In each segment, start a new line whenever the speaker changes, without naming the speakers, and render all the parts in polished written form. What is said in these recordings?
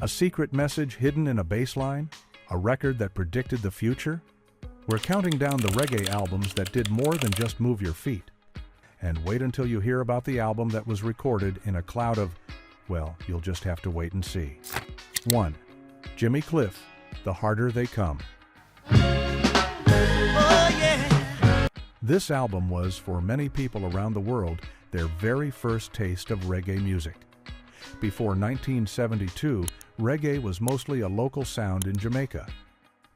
A secret message hidden in a bass line? A record that predicted the future? We're counting down the reggae albums that did more than just move your feet. And wait until you hear about the album that was recorded in a cloud of, well, you'll just have to wait and see. 1. Jimmy Cliff, The Harder They Come.
Oh, yeah.
This album was, for many people around the world, their very first taste of reggae music. Before 1972, reggae was mostly a local sound in Jamaica.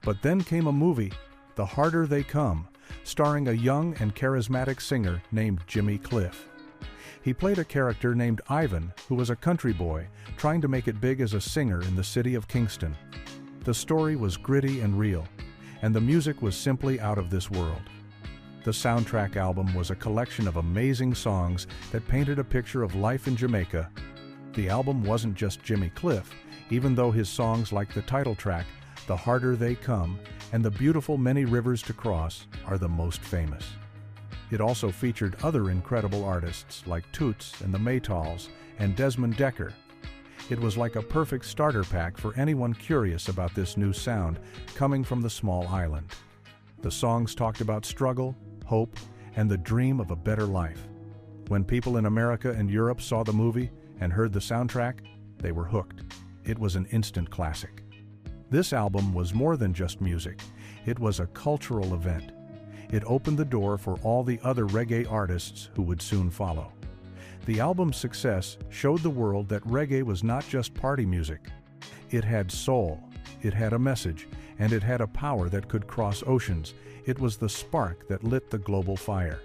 But then came a movie, The Harder They Come, starring a young and charismatic singer named Jimmy Cliff. He played a character named Ivan, who was a country boy trying to make it big as a singer in the city of Kingston. The story was gritty and real, and the music was simply out of this world. The soundtrack album was a collection of amazing songs that painted a picture of life in Jamaica. The album wasn't just Jimmy Cliff, even though his songs like the title track, The Harder They Come, and the beautiful Many Rivers to Cross are the most famous. It also featured other incredible artists like Toots and the Maytals and Desmond Decker. It was like a perfect starter pack for anyone curious about this new sound coming from the small island. The songs talked about struggle, hope, and the dream of a better life. When people in America and Europe saw the movie and heard the soundtrack, they were hooked. It was an instant classic. This album was more than just music. It was a cultural event. It opened the door for all the other reggae artists who would soon follow. The album's success showed the world that reggae was not just party music. It had soul, it had a message, and it had a power that could cross oceans. It was the spark that lit the global fire.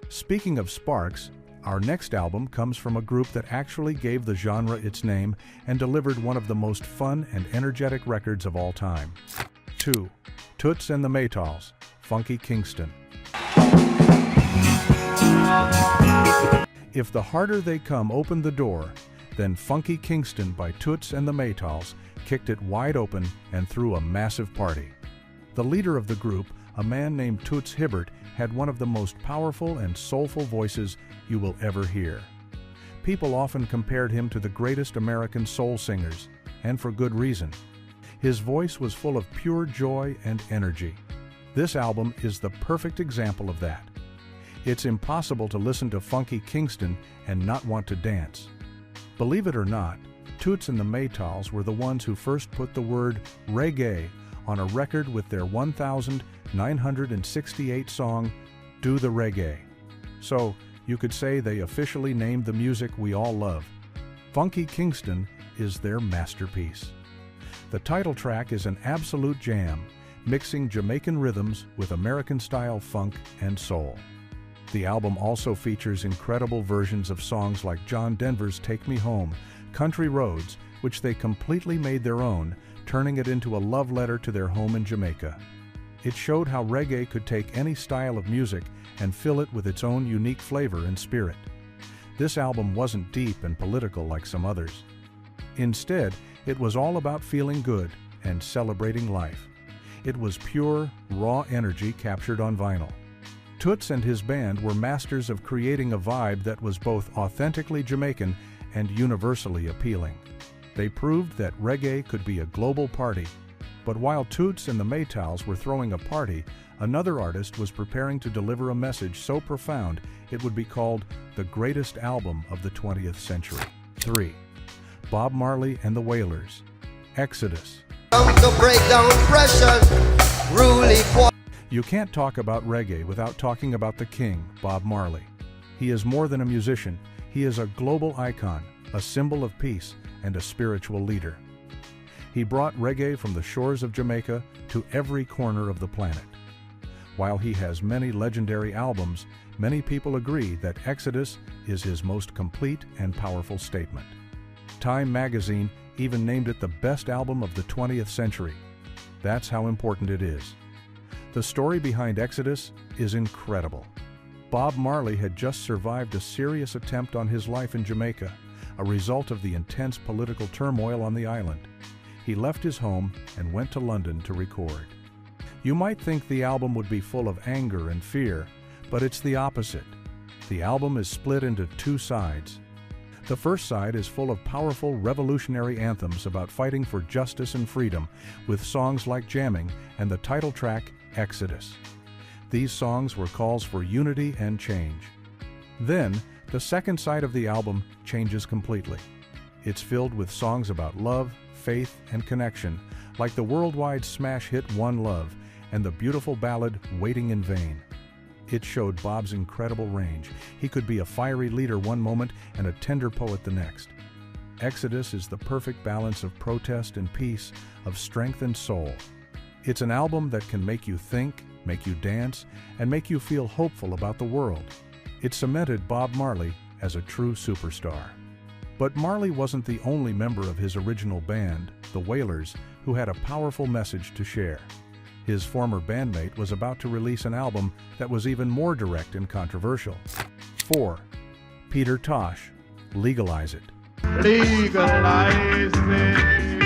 Speaking of sparks, our next album comes from a group that actually gave the genre its name and delivered one of the most fun and energetic records of all time. 2. Toots and the Maytals, Funky Kingston. If The Harder They Come opened the door, then Funky Kingston by Toots and the Maytals kicked it wide open and threw a massive party. The leader of the group, a man named Toots Hibbert, had one of the most powerful and soulful voices you will ever hear. People often compared him to the greatest American soul singers, and for good reason. His voice was full of pure joy and energy. This album is the perfect example of that. It's impossible to listen to Funky Kingston and not want to dance. Believe it or not, Toots and the Maytals were the ones who first put the word reggae on a record with their 1968 song, Do the Reggae. So, you could say they officially named the music we all love. Funky Kingston is their masterpiece. The title track is an absolute jam, mixing Jamaican rhythms with American-style funk and soul. The album also features incredible versions of songs like John Denver's Take Me Home, Country Roads, which they completely made their own, turning it into a love letter to their home in Jamaica. It showed how reggae could take any style of music and fill it with its own unique flavor and spirit. This album wasn't deep and political like some others. Instead, it was all about feeling good and celebrating life. It was pure, raw energy captured on vinyl. Toots and his band were masters of creating a vibe that was both authentically Jamaican and universally appealing. They proved that reggae could be a global party. But while Toots and the Maytals were throwing a party, another artist was preparing to deliver a message so profound it would be called the greatest album of the 20th century. 3. Bob Marley and the Wailers, Exodus. You can't talk about reggae without talking about the king, Bob Marley. He is more than a musician, he is a global icon, a symbol of peace, and a spiritual leader. He brought reggae from the shores of Jamaica to every corner of the planet. While he has many legendary albums, many people agree that Exodus is his most complete and powerful statement. Time magazine even named it the best album of the 20th century. That's how important it is. The story behind Exodus is incredible. Bob Marley had just survived a serious attempt on his life in Jamaica, a result of the intense political turmoil on the island. He left his home and went to London to record. You might think the album would be full of anger and fear, but it's the opposite. The album is split into two sides. The first side is full of powerful revolutionary anthems about fighting for justice and freedom, with songs like Jamming and the title track, Exodus. These songs were calls for unity and change. Then, the second side of the album changes completely. It's filled with songs about love, faith, and connection, like the worldwide smash hit One Love and the beautiful ballad Waiting in Vain. It showed Bob's incredible range. He could be a fiery leader one moment and a tender poet the next. Exodus is the perfect balance of protest and peace, of strength and soul. It's an album that can make you think, make you dance, and make you feel hopeful about the world. It cemented Bob Marley as a true superstar. But Marley wasn't the only member of his original band, the Wailers, who had a powerful message to share. His former bandmate was about to release an album that was even more direct and controversial. 4. Peter Tosh, Legalize It.
Legalize it.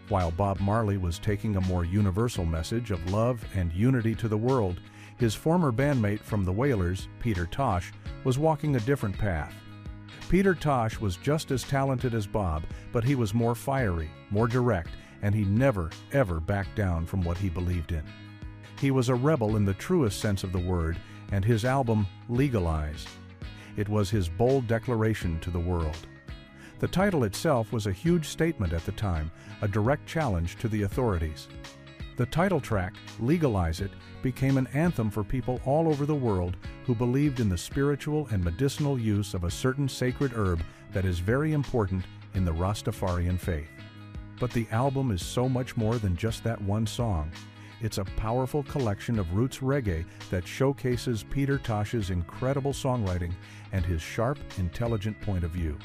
While Bob Marley was taking a more universal message of love and unity to the world, his former bandmate from the Wailers, Peter Tosh, was walking a different path. Peter Tosh was just as talented as Bob, but he was more fiery, more direct, and he never, ever backed down from what he believed in. He was a rebel in the truest sense of the word, and his album, Legalize. It was his bold declaration to the world. The title itself was a huge statement at the time, a direct challenge to the authorities. The title track, Legalize It, became an anthem for people all over the world who believed in the spiritual and medicinal use of a certain sacred herb that is very important in the Rastafarian faith. But the album is so much more than just that one song. It's a powerful collection of roots reggae that showcases Peter Tosh's incredible songwriting and his sharp, intelligent point of view.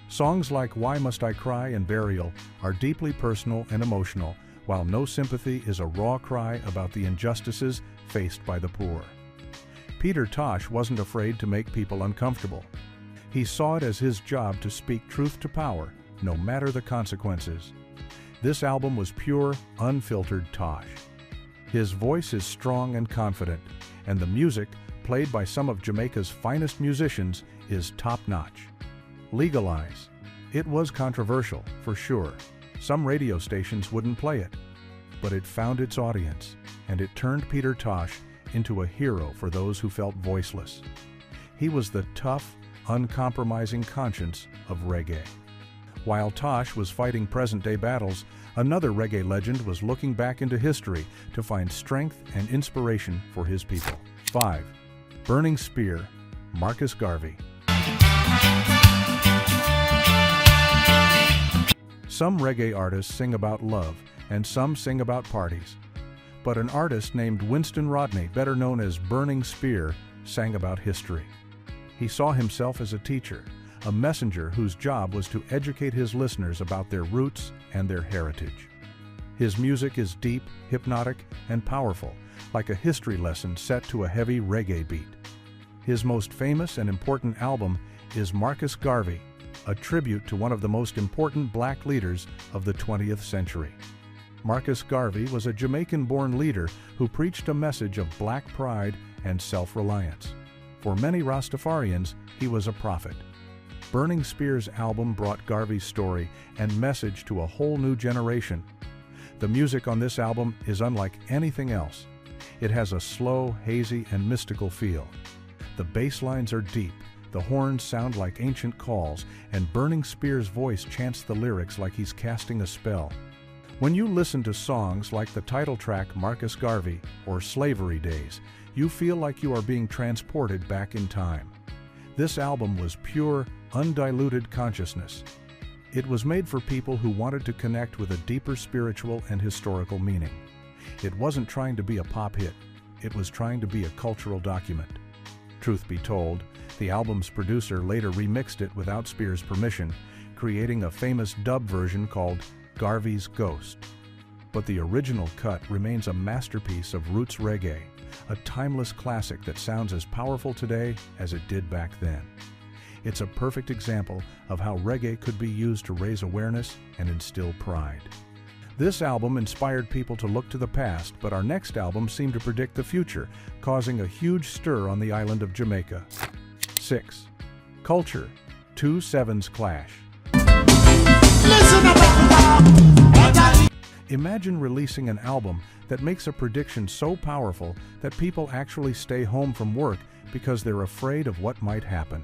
Songs like Why Must I Cry and Burial are deeply personal and emotional, while No Sympathy is a raw cry about the injustices faced by the poor. Peter Tosh wasn't afraid to make people uncomfortable. He saw it as his job to speak truth to power, no matter the consequences. This album was pure, unfiltered Tosh. His voice is strong and confident, and the music, played by some of Jamaica's finest musicians, is top-notch. Legalize. It was controversial, for sure. Some radio stations wouldn't play it, but it found its audience, and it turned Peter Tosh into a hero for those who felt voiceless. He was the tough, uncompromising conscience of reggae. While Tosh was fighting present-day battles, another reggae legend was looking back into history to find strength and inspiration for his people. 5. Burning Spear, Marcus Garvey. Some reggae artists sing about love, and some sing about parties. But an artist named Winston Rodney, better known as Burning Spear, sang about history. He saw himself as a teacher, a messenger whose job was to educate his listeners about their roots and their heritage. His music is deep, hypnotic, and powerful, like a history lesson set to a heavy reggae beat. His most famous and important album is Marcus Garvey, a tribute to one of the most important black leaders of the 20th century. Marcus Garvey was a Jamaican-born leader who preached a message of black pride and self-reliance. For many Rastafarians, he was a prophet. Burning Spear's album brought Garvey's story and message to a whole new generation. The music on this album is unlike anything else. It has a slow, hazy, and mystical feel. The bass lines are deep, the horns sound like ancient calls, and Burning Spear's voice chants the lyrics like he's casting a spell. When you listen to songs like the title track Marcus Garvey or Slavery Days, you feel like you are being transported back in time. This album was pure, undiluted consciousness. It was made for people who wanted to connect with a deeper spiritual and historical meaning. It wasn't trying to be a pop hit. It was trying to be a cultural document. Truth be told, the album's producer later remixed it without Spears' permission, creating a famous dub version called Garvey's Ghost. But the original cut remains a masterpiece of roots reggae, a timeless classic that sounds as powerful today as it did back then. It's a perfect example of how reggae could be used to raise awareness and instill pride. This album inspired people to look to the past, but our next album seemed to predict the future, causing a huge stir on the island of Jamaica. 6. Culture, 2/7's Clash. Imagine releasing an album that makes a prediction so powerful that people actually stay home from work because they're afraid of what might happen.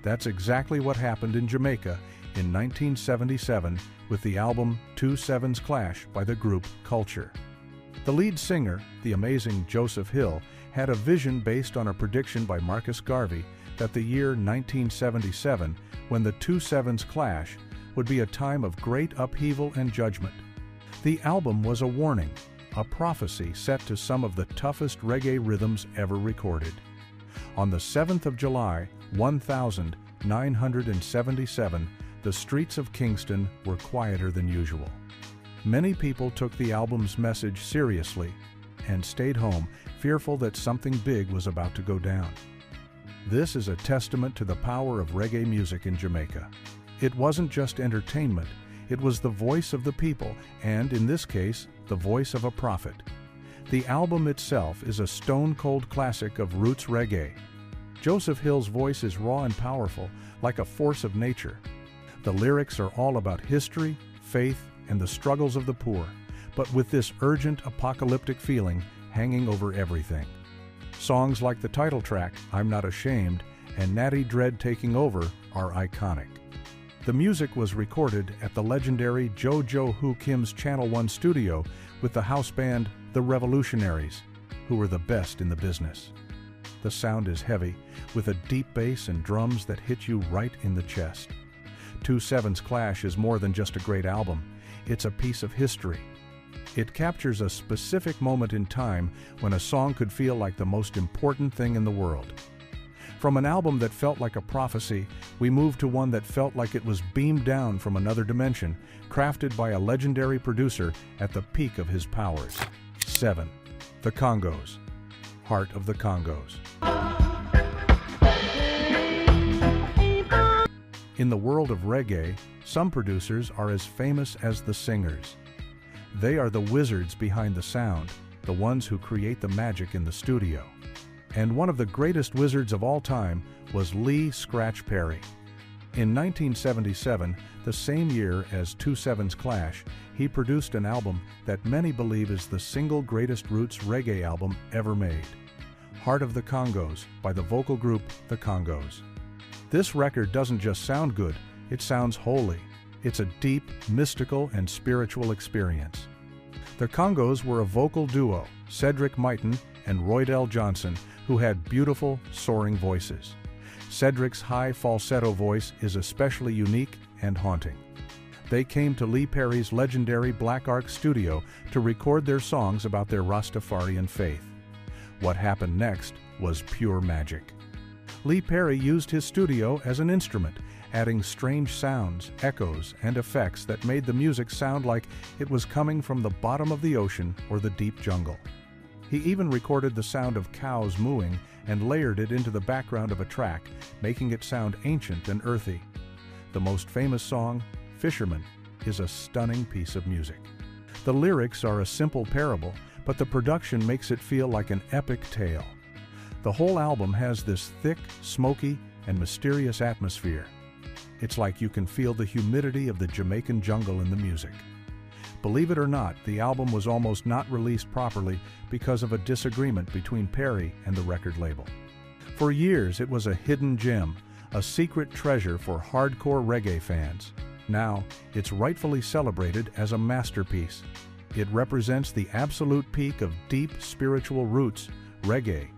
That's exactly what happened in Jamaica in 1977 with the album 2/7's Clash by the group Culture. The lead singer, the amazing Joseph Hill, had a vision based on a prediction by Marcus Garvey that the year 1977, when the 2/7's Clash, would be a time of great upheaval and judgment. The album was a warning, a prophecy set to some of the toughest reggae rhythms ever recorded. On the 7th of July, 1977, the streets of Kingston were quieter than usual. Many people took the album's message seriously and stayed home, fearful that something big was about to go down. This is a testament to the power of reggae music in Jamaica. It wasn't just entertainment, it was the voice of the people, and in this case, the voice of a prophet. The album itself is a stone-cold classic of roots reggae. Joseph Hill's voice is raw and powerful, like a force of nature. The lyrics are all about history, faith, and the struggles of the poor, but with this urgent, apocalyptic feeling hanging over everything. Songs like the title track, I'm Not Ashamed, and Natty Dread Taking Over are iconic. The music was recorded at the legendary Jo Hoo Kim's Channel One studio with the house band The Revolutionaries, who were the best in the business. The sound is heavy, with a deep bass and drums that hit you right in the chest. 2/7's Clash is more than just a great album, it's a piece of history. It captures a specific moment in time when a song could feel like the most important thing in the world. From an album that felt like a prophecy, we moved to one that felt like it was beamed down from another dimension, crafted by a legendary producer at the peak of his powers. 7. The Congos. Heart of the Congos. In the world of reggae, some producers are as famous as the singers. They are the wizards behind the sound, the ones who create the magic in the studio. And one of the greatest wizards of all time was Lee "Scratch" Perry. In 1977, the same year as 2/7's Clash, he produced an album that many believe is the single greatest roots reggae album ever made, Heart of the Congos by the vocal group The Congos. This record doesn't just sound good, it sounds holy. It's a deep, mystical, and spiritual experience. The Congos were a vocal duo, Cedric Myton and Roydell Johnson, who had beautiful, soaring voices. Cedric's high falsetto voice is especially unique and haunting. They came to Lee Perry's legendary Black Ark studio to record their songs about their Rastafarian faith. What happened next was pure magic. Lee Perry used his studio as an instrument, adding strange sounds, echoes, and effects that made the music sound like it was coming from the bottom of the ocean or the deep jungle. He even recorded the sound of cows mooing and layered it into the background of a track, making it sound ancient and earthy. The most famous song, Fisherman, is a stunning piece of music. The lyrics are a simple parable, but the production makes it feel like an epic tale. The whole album has this thick, smoky, and mysterious atmosphere. It's like you can feel the humidity of the Jamaican jungle in the music. Believe it or not, the album was almost not released properly because of a disagreement between Perry and the record label. For years, it was a hidden gem, a secret treasure for hardcore reggae fans. Now, it's rightfully celebrated as a masterpiece. It represents the absolute peak of deep spiritual roots, reggae.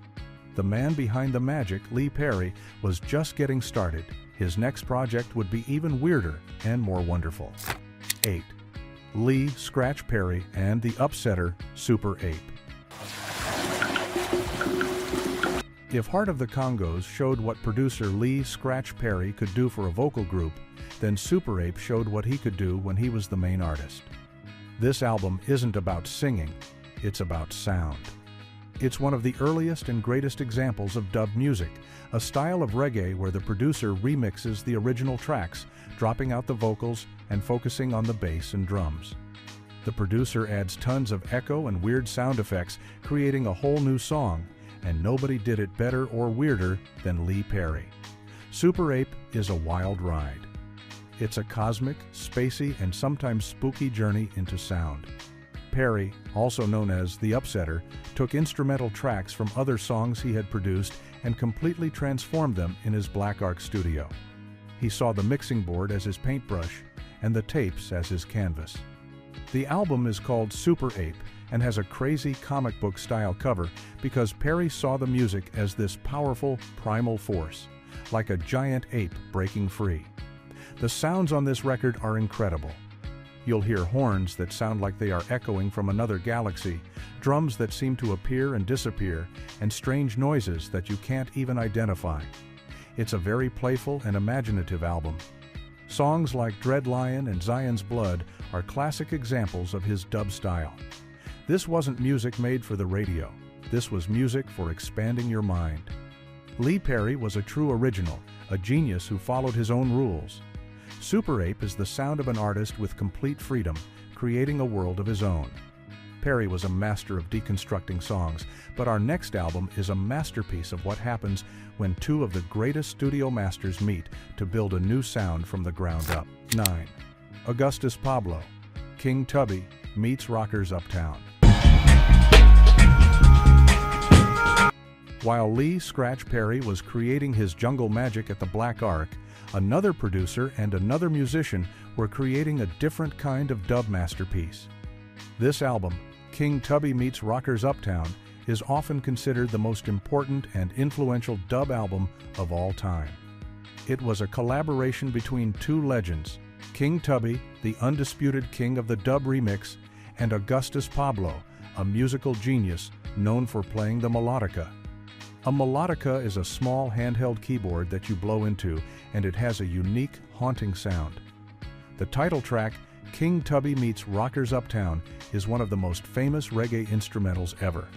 The man behind the magic, Lee Perry, was just getting started. His next project would be even weirder and more wonderful. 8. Lee "Scratch" Perry and the Upsetter, Super Ape. If Heart of the Congos showed what producer Lee "Scratch" Perry could do for a vocal group, then Super Ape showed what he could do when he was the main artist. This album isn't about singing, it's about sound. It's one of the earliest and greatest examples of dub music, a style of reggae where the producer remixes the original tracks, dropping out the vocals and focusing on the bass and drums. The producer adds tons of echo and weird sound effects, creating a whole new song, and nobody did it better or weirder than Lee Perry. Super Ape is a wild ride. It's a cosmic, spacey, and sometimes spooky journey into sound. Perry, also known as the Upsetter, took instrumental tracks from other songs he had produced and completely transformed them in his Black Ark studio. He saw the mixing board as his paintbrush and the tapes as his canvas. The album is called Super Ape and has a crazy comic book style cover because Perry saw the music as this powerful, primal force, like a giant ape breaking free. The sounds on this record are incredible. You'll hear horns that sound like they are echoing from another galaxy, drums that seem to appear and disappear, and strange noises that you can't even identify. It's a very playful and imaginative album. Songs like Dread Lion and Zion's Blood are classic examples of his dub style. This wasn't music made for the radio. This was music for expanding your mind. Lee Perry was a true original, a genius who followed his own rules. Super Ape is the sound of an artist with complete freedom, creating a world of his own. Perry was a master of deconstructing songs, but our next album is a masterpiece of what happens when two of the greatest studio masters meet to build a new sound from the ground up. 9. Augustus Pablo, King Tubby meets Rockers Uptown. While Lee Scratch Perry was creating his jungle magic at the Black Ark, another producer and another musician were creating a different kind of dub masterpiece. This album, King Tubby Meets Rockers Uptown, is often considered the most important and influential dub album of all time. It was a collaboration between two legends, King Tubby, the undisputed king of the dub remix, and Augustus Pablo, a musical genius known for playing the melodica. A melodica is a small handheld keyboard that you blow into, and it has a unique, haunting sound. The title track, King Tubby Meets Rockers Uptown, is one of the most famous reggae instrumentals ever.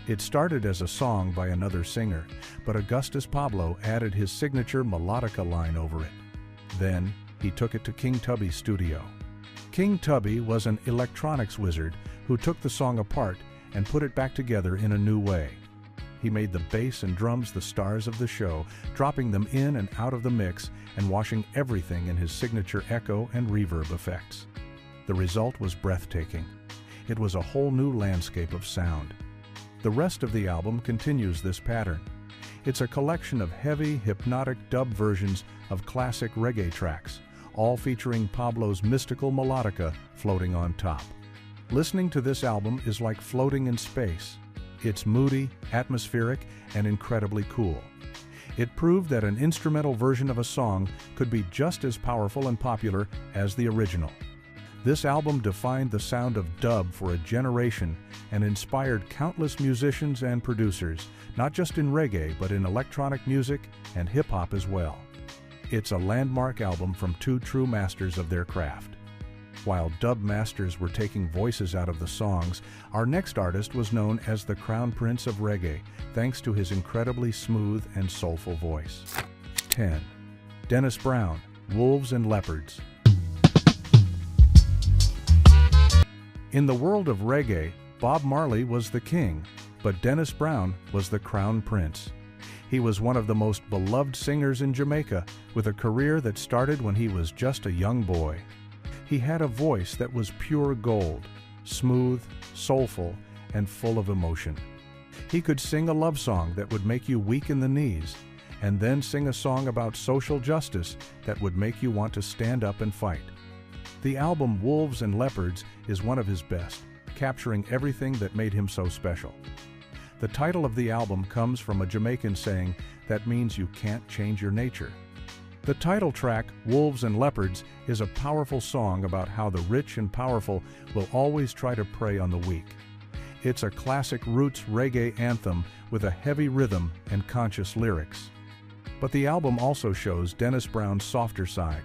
It started as a song by another singer, but Augustus Pablo added his signature melodica line over it. Then, he took it to King Tubby's studio. King Tubby was an electronics wizard who took the song apart and put it back together in a new way. He made the bass and drums the stars of the show, dropping them in and out of the mix and washing everything in his signature echo and reverb effects. The result was breathtaking. It was a whole new landscape of sound. The rest of the album continues this pattern. It's a collection of heavy, hypnotic dub versions of classic reggae tracks, all featuring Pablo's mystical melodica floating on top. Listening to this album is like floating in space. It's moody, atmospheric, and incredibly cool. It proved that an instrumental version of a song could be just as powerful and popular as the original. This album defined the sound of dub for a generation and inspired countless musicians and producers, not just in reggae but in electronic music and hip-hop as well. It's a landmark album from two true masters of their craft. While dub masters were taking voices out of the songs, our next artist was known as the Crown Prince of Reggae, thanks to his incredibly smooth and soulful voice. 10. Dennis Brown, Wolves and Leopards. In the world of reggae, Bob Marley was the king, but Dennis Brown was the Crown Prince. He was one of the most beloved singers in Jamaica, with a career that started when he was just a young boy. He had a voice that was pure gold, smooth, soulful, and full of emotion. He could sing a love song that would make you weak in the knees, and then sing a song about social justice that would make you want to stand up and fight. The album Wolves and Leopards is one of his best, capturing everything that made him so special. The title of the album comes from a Jamaican saying that means you can't change your nature. The title track, Wolves and Leopards, is a powerful song about how the rich and powerful will always try to prey on the weak. It's a classic roots reggae anthem with a heavy rhythm and conscious lyrics. But the album also shows Dennis Brown's softer side.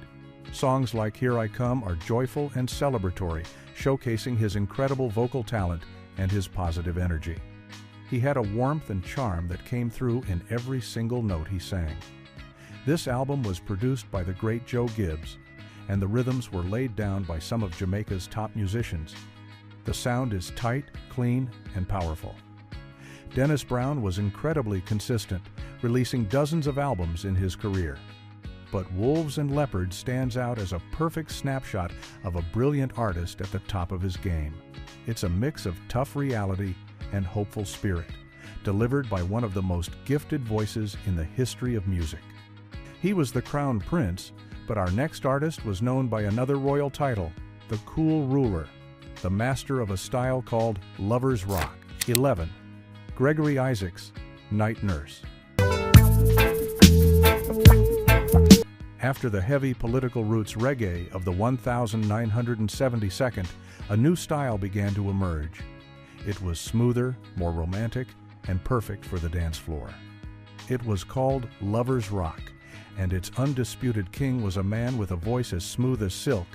Songs like Here I Come are joyful and celebratory, showcasing his incredible vocal talent and his positive energy. He had a warmth and charm that came through in every single note he sang. This album was produced by the great Joe Gibbs, and the rhythms were laid down by some of Jamaica's top musicians. The sound is tight, clean, and powerful. Dennis Brown was incredibly consistent, releasing dozens of albums in his career. But Wolves and Leopards stands out as a perfect snapshot of a brilliant artist at the top of his game. It's a mix of tough reality and hopeful spirit, delivered by one of the most gifted voices in the history of music. He was the crown prince, but our next artist was known by another royal title, the Cool Ruler, the master of a style called Lover's Rock. 11. Gregory Isaacs, Night Nurse. After the heavy political roots reggae of the 1972nd, a new style began to emerge. It was smoother, more romantic, and perfect for the dance floor. It was called Lover's Rock, and its undisputed king was a man with a voice as smooth as silk,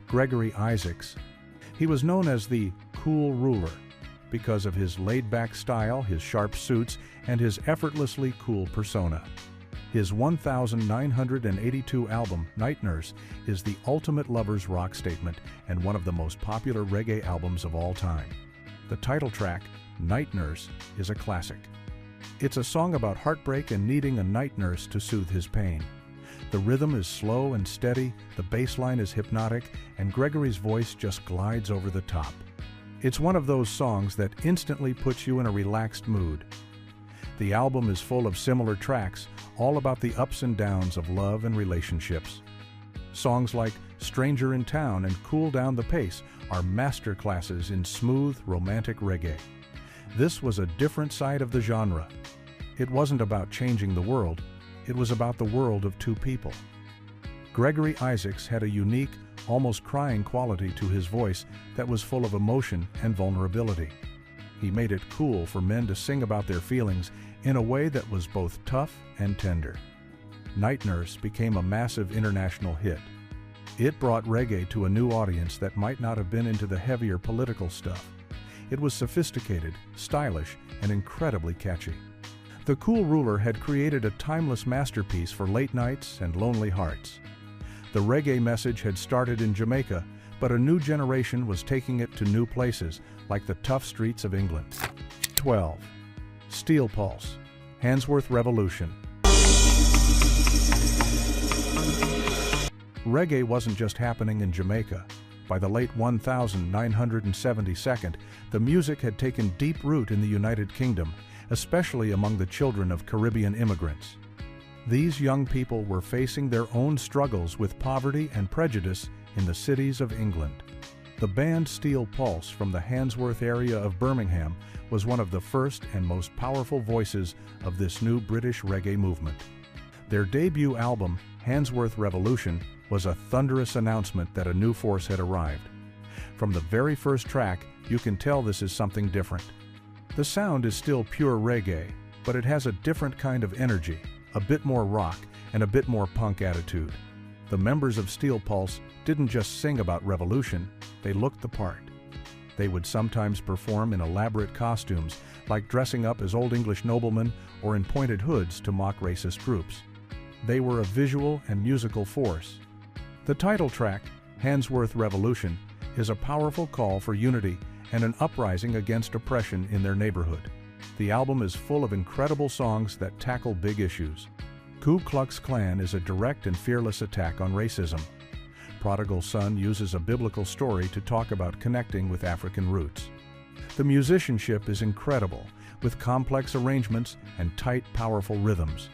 Gregory Isaacs. He was known as the Cool Ruler because of his laid-back style, his sharp suits, and his effortlessly cool persona. His 1982 album, Night Nurse, is the ultimate lover's rock statement and one of the most popular reggae albums of all time. The title track, Night Nurse, is a classic. It's a song about heartbreak and needing a night nurse to soothe his pain. The rhythm is slow and steady, the bass line is hypnotic, and Gregory's voice just glides over the top. It's one of those songs that instantly puts you in a relaxed mood. The album is full of similar tracks, all about the ups and downs of love and relationships. Songs like Stranger in Town and Cool Down the Pace are masterclasses in smooth, romantic reggae. This was a different side of the genre. It wasn't about changing the world, it was about the world of two people. Gregory Isaacs had a unique, almost crying quality to his voice that was full of emotion and vulnerability. He made it cool for men to sing about their feelings in a way that was both tough and tender. Night Nurse became a massive international hit. It brought reggae to a new audience that might not have been into the heavier political stuff. It was sophisticated, stylish, and incredibly catchy. The Cool Ruler had created a timeless masterpiece for late nights and lonely hearts. The reggae message had started in Jamaica, but a new generation was taking it to new places, like the tough streets of England. 12. Steel Pulse, Handsworth Revolution. Reggae wasn't just happening in Jamaica. By the late 1972, the music had taken deep root in the United Kingdom, especially among the children of Caribbean immigrants. These young people were facing their own struggles with poverty and prejudice in the cities of England. The band Steel Pulse from the Handsworth area of Birmingham was one of the first and most powerful voices of this new British reggae movement. Their debut album, Handsworth Revolution, was a thunderous announcement that a new force had arrived. From the very first track, you can tell this is something different. The sound is still pure reggae, but it has a different kind of energy, a bit more rock, and a bit more punk attitude. The members of Steel Pulse didn't just sing about revolution, they looked the part. They would sometimes perform in elaborate costumes, like dressing up as Old English noblemen or in pointed hoods to mock racist groups. They were a visual and musical force. The title track, Handsworth Revolution, is a powerful call for unity and an uprising against oppression in their neighborhood. The album is full of incredible songs that tackle big issues. Ku Klux Klan is a direct and fearless attack on racism. Prodigal Son uses a biblical story to talk about connecting with African roots. The musicianship is incredible, with complex arrangements and tight, powerful rhythms.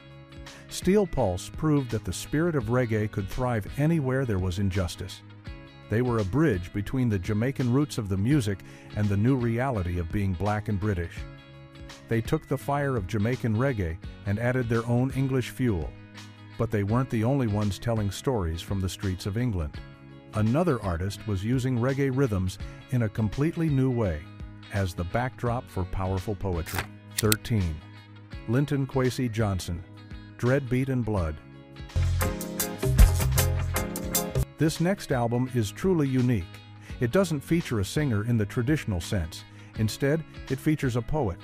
Steel Pulse proved that the spirit of reggae could thrive anywhere there was injustice. They were a bridge between the Jamaican roots of the music and the new reality of being black and British. They took the fire of Jamaican reggae and added their own English fuel. But they weren't the only ones telling stories from the streets of England. Another artist was using reggae rhythms in a completely new way, as the backdrop for powerful poetry. 13. Linton Kwesi Johnson, Dread Beat and Blood. This next album is truly unique. It doesn't feature a singer in the traditional sense. Instead, it features a poet.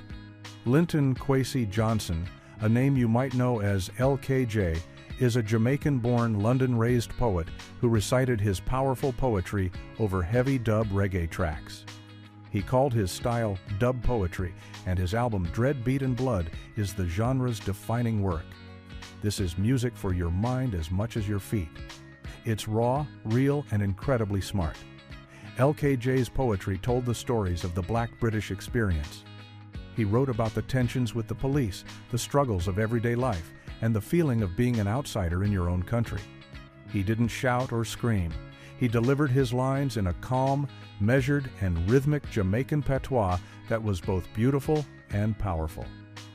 Linton Kwesi Johnson, a name you might know as LKJ, is a Jamaican-born, London-raised poet who recited his powerful poetry over heavy dub reggae tracks. He called his style dub poetry, and his album Dread, Beat and Blood is the genre's defining work. This is music for your mind as much as your feet. It's raw, real, and incredibly smart. LKJ's poetry told the stories of the Black British experience. He wrote about the tensions with the police, the struggles of everyday life, and the feeling of being an outsider in your own country. He didn't shout or scream. He delivered his lines in a calm, measured, and rhythmic Jamaican patois that was both beautiful and powerful.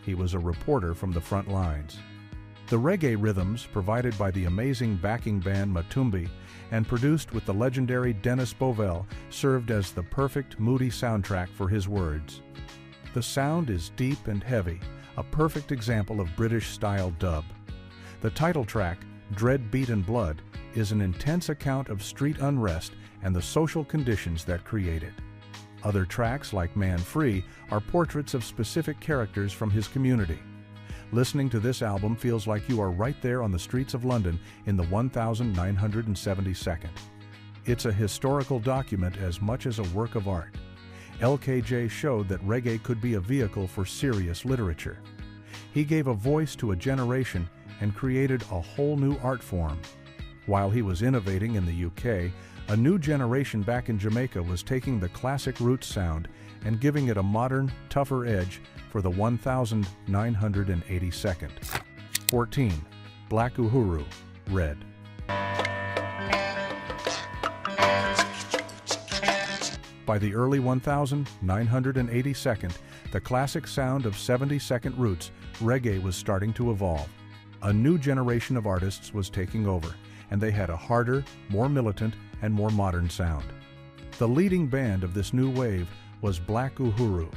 He was a reporter from the front lines. The reggae rhythms, provided by the amazing backing band Matumbi and produced with the legendary Dennis Bovell, served as the perfect moody soundtrack for his words. The sound is deep and heavy, a perfect example of British-style dub. The title track, Dread, Beat and Blood, is an intense account of street unrest and the social conditions that create it. Other tracks, like Man Free, are portraits of specific characters from his community. Listening to this album feels like you are right there on the streets of London in the 1972nd. It's a historical document as much as a work of art. LKJ showed that reggae could be a vehicle for serious literature. He gave a voice to a generation and created a whole new art form. While he was innovating in the UK, a new generation back in Jamaica was taking the classic roots sound and giving it a modern, tougher edge for the 1982nd. 14. Black Uhuru, Red. By the early 1982nd, the classic sound of 72nd roots, reggae was starting to evolve. A new generation of artists was taking over, and they had a harder, more militant, and more modern sound. The leading band of this new wave was Black Uhuru.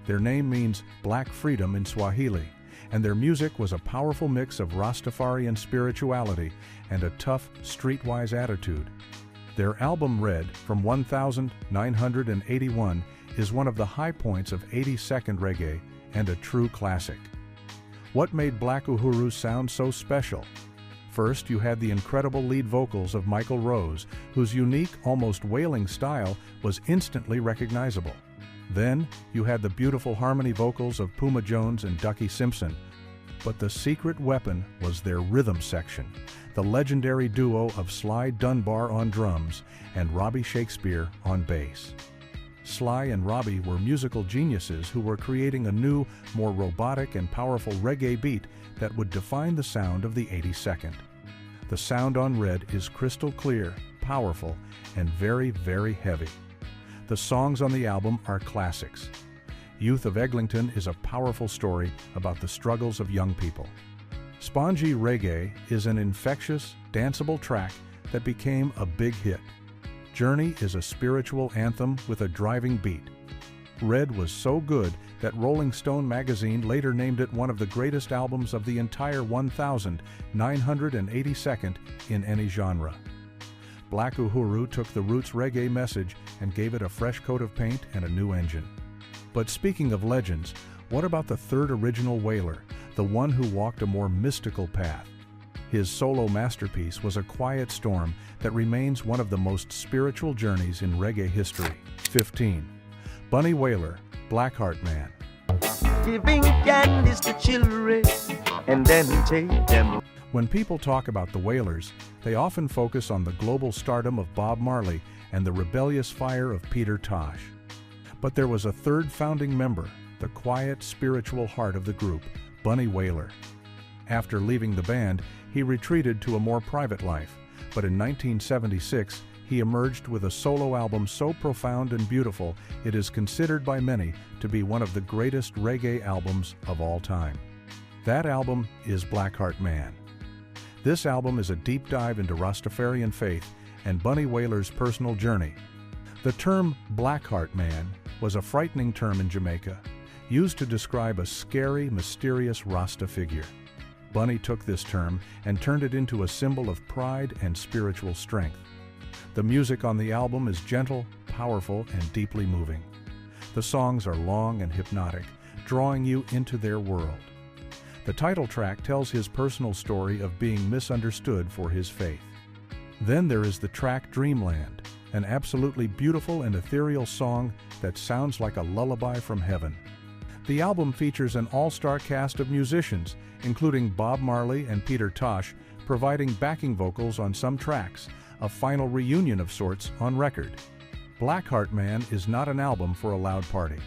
Their name means Black Freedom in Swahili, and their music was a powerful mix of Rastafarian spirituality and a tough, streetwise attitude. Their album Red, from 1981, is one of the high points of 82nd reggae and a true classic. What made Black Uhuru's sound so special? First, you had the incredible lead vocals of Michael Rose, whose unique, almost wailing style was instantly recognizable. Then, you had the beautiful harmony vocals of Puma Jones and Ducky Simpson. But the secret weapon was their rhythm section, the legendary duo of Sly Dunbar on drums and Robbie Shakespeare on bass. Sly and Robbie were musical geniuses who were creating a new, more robotic and powerful reggae beat that would define the sound of the 82nd. The sound on Red is crystal clear, powerful, and very, very heavy. The songs on the album are classics. Youth of Eglinton is a powerful story about the struggles of young people. Spongy Reggae is an infectious, danceable track that became a big hit. Journey is a spiritual anthem with a driving beat. Red was so good that Rolling Stone magazine later named it one of the greatest albums of the entire 1982nd in any genre. Black Uhuru took the roots reggae message and gave it a fresh coat of paint and a new engine. But speaking of legends, what about the third original Wailer, the one who walked a more mystical path? His solo masterpiece was a quiet storm that remains one of the most spiritual journeys in reggae history. 15. Bunny Wailer, Blackheart Man.
Giving candies to children and then take them.
When people talk about the Wailers, they often focus on the global stardom of Bob Marley and the rebellious fire of Peter Tosh. But there was a third founding member, the quiet, spiritual heart of the group, Bunny Wailer. After leaving the band, he retreated to a more private life, but in 1976, he emerged with a solo album so profound and beautiful it is considered by many to be one of the greatest reggae albums of all time. That album is Blackheart Man. This album is a deep dive into Rastafarian faith and Bunny Wailer's personal journey. The term Blackheart Man was a frightening term in Jamaica, used to describe a scary, mysterious Rasta figure. Bunny took this term and turned it into a symbol of pride and spiritual strength. The music on the album is gentle, powerful, and deeply moving. The songs are long and hypnotic, drawing you into their world. The title track tells his personal story of being misunderstood for his faith. Then there is the track Dreamland, an absolutely beautiful and ethereal song that sounds like a lullaby from heaven. The album features an all-star cast of musicians, including Bob Marley and Peter Tosh, providing backing vocals on some tracks, a final reunion of sorts on record. Blackheart Man is not an album for a loud party.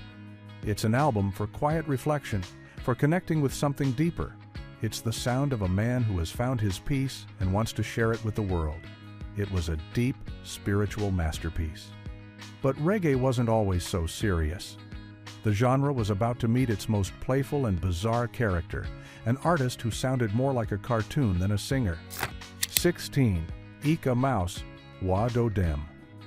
It's an album for quiet reflection, for connecting with something deeper. It's the sound of a man who has found his peace and wants to share it with the world. It was a deep, spiritual masterpiece. But reggae wasn't always so serious. The genre was about to meet its most playful and bizarre character, an artist who sounded more like a cartoon than a singer. 16. Ika Mouse, Wa Do Dem.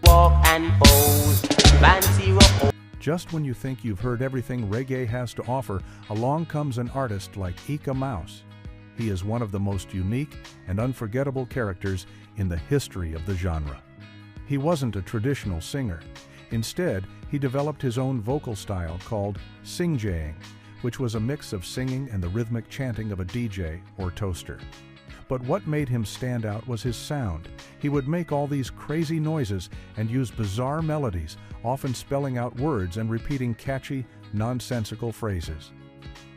Walk and pose, fancy rock.
Just when you think you've heard everything reggae has to offer, along comes an artist like Ika Mouse. He is one of the most unique and unforgettable characters in the history of the genre. He wasn't a traditional singer. Instead, he developed his own vocal style called singjaying, which was a mix of singing and the rhythmic chanting of a DJ or toaster. But what made him stand out was his sound. He would make all these crazy noises and use bizarre melodies, often spelling out words and repeating catchy, nonsensical phrases.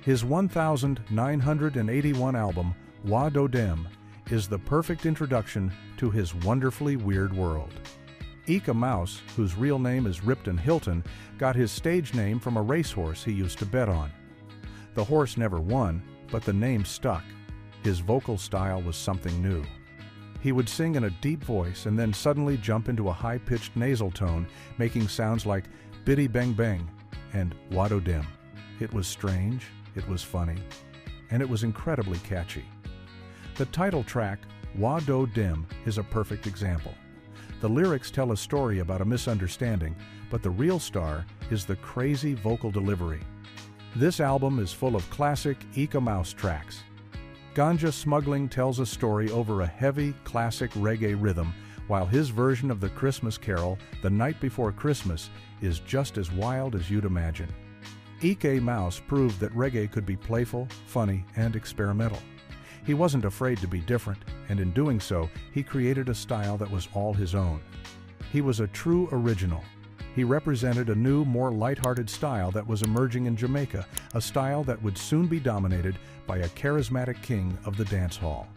His 1981 album, Wa Do Dem, is the perfect introduction to his wonderfully weird world. Ika Mouse, whose real name is Ripton Hilton, got his stage name from a racehorse he used to bet on. The horse never won, but the name stuck. His vocal style was something new. He would sing in a deep voice and then suddenly jump into a high-pitched nasal tone, making sounds like Biddy Bang Bang and Wa Do Dem. It was strange, it was funny, and it was incredibly catchy. The title track, Wa Do Dem, is a perfect example. The lyrics tell a story about a misunderstanding, but the real star is the crazy vocal delivery. This album is full of classic Ika Mouse tracks. Ganja Smuggling tells a story over a heavy, classic reggae rhythm, while his version of the Christmas carol, The Night Before Christmas, is just as wild as you'd imagine. Ika Mouse proved that reggae could be playful, funny, and experimental. He wasn't afraid to be different, and in doing so, he created a style that was all his own. He was a true original. He represented a new, more lighthearted style that was emerging in Jamaica, a style that would soon be dominated by a charismatic king of the dance hall.